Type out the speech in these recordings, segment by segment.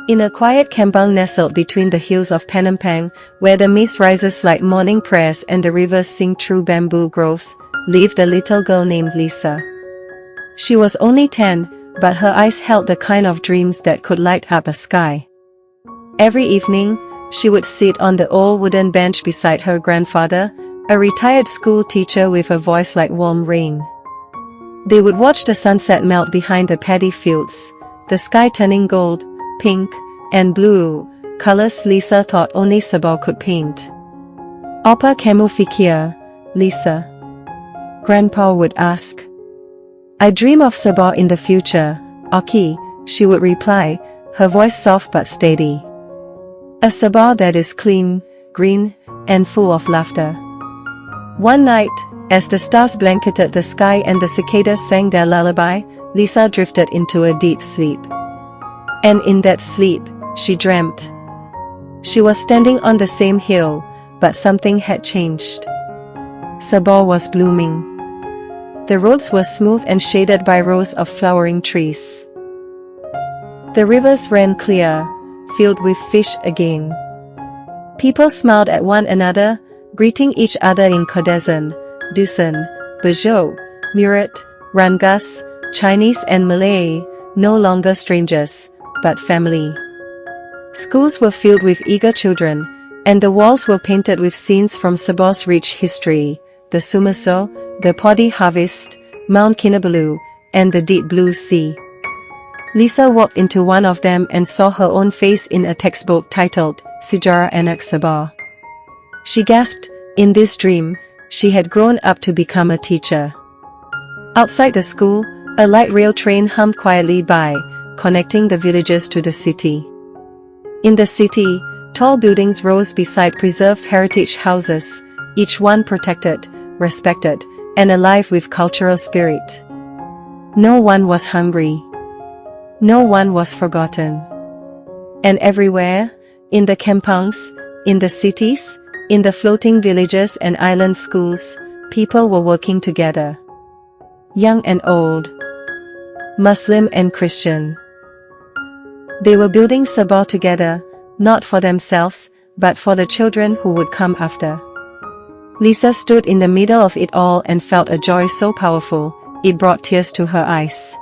In a quiet kampung nestled between the hills of Penampang, where the mist rises like morning prayers and the rivers sing through bamboo groves, lived a little girl named Lisa. She was only 10, but her eyes held the kind of dreams that could light up a sky. Every evening, she would sit on the old wooden bench beside her grandfather, a retired school teacher with a voice like warm rain. They would watch the sunset melt behind the paddy fields, the sky turning gold, pink, and blue, colors Lisa thought only Sabah could paint. "Apa kamu fikir, Lisa?" Grandpa would ask. "I dream of Sabah in the future, Aki," she would reply, her voice soft but steady. "A Sabah that is clean, green, and full of laughter." One night, as the stars blanketed the sky and the cicadas sang their lullaby, Lisa drifted into a deep sleep. And in that sleep, she dreamt. She was standing on the same hill, but something had changed. Sabah was blooming. The roads were smooth and shaded by rows of flowering trees. The rivers ran clear, filled with fish again. People smiled at one another, greeting each other in Kodesan, Dusun, Bajo, Murat, Rangas, Chinese and Malay, no longer strangers, but family. Schools were filled with eager children, and the walls were painted with scenes from Sabah's rich history, the Sumaso, the paddy harvest, Mount Kinabalu, and the deep blue sea. Lisa walked into one of them and saw her own face in a textbook titled Sejarah Anak Sabah. She gasped. In this dream, she had grown up to become a teacher. Outside the school, a light rail train hummed quietly by, connecting the villages to the city. In the city, tall buildings rose beside preserved heritage houses, each one protected, respected, and alive with cultural spirit. No one was hungry. No one was forgotten. And everywhere, in the kampungs, in the cities, in the floating villages and island schools, people were working together. Young and old, Muslim and Christian. They were building Sabah together, not for themselves, but for the children who would come after. Lisa stood in the middle of it all and felt a joy so powerful, it brought tears to her eyes.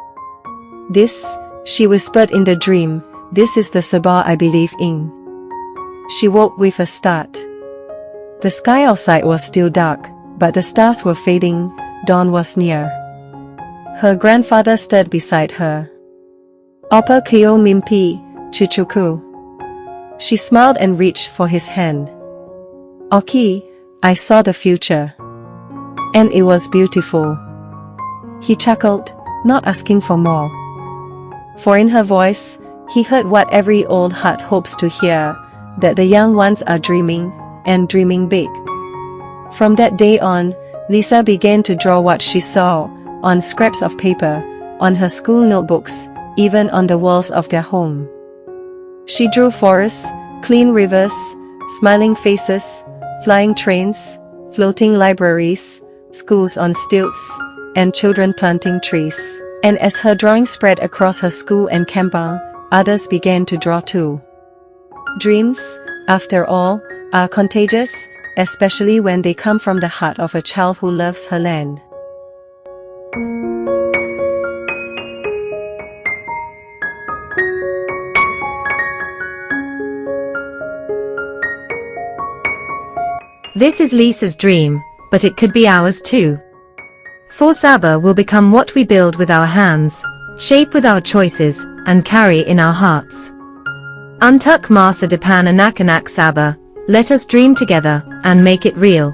"This," she whispered in the dream, "this is the Sabah I believe in." She woke with a start. The sky outside was still dark, but the stars were fading, dawn was near. Her grandfather stood beside her. "Apa kayo mimpi, cucuku?" She smiled and reached for his hand. "Oki, I saw the future. And it was beautiful." He chuckled, not asking for more. For in her voice, he heard what every old heart hopes to hear, that the young ones are dreaming, and dreaming big. From that day on, Lisa began to draw what she saw, on scraps of paper, on her school notebooks, even on the walls of their home. She drew forests, clean rivers, smiling faces, flying trains, floating libraries, schools on stilts, and children planting trees. And as her drawing spread across her school and kampung, others began to draw too. Dreams, after all, are contagious, especially when they come from the heart of a child who loves her land. This is Lisa's dream, but it could be ours too. For Sabah will become what we build with our hands, shape with our choices, and carry in our hearts. Untuk masa depan anak-anak Sabah, let us dream together, and make it real.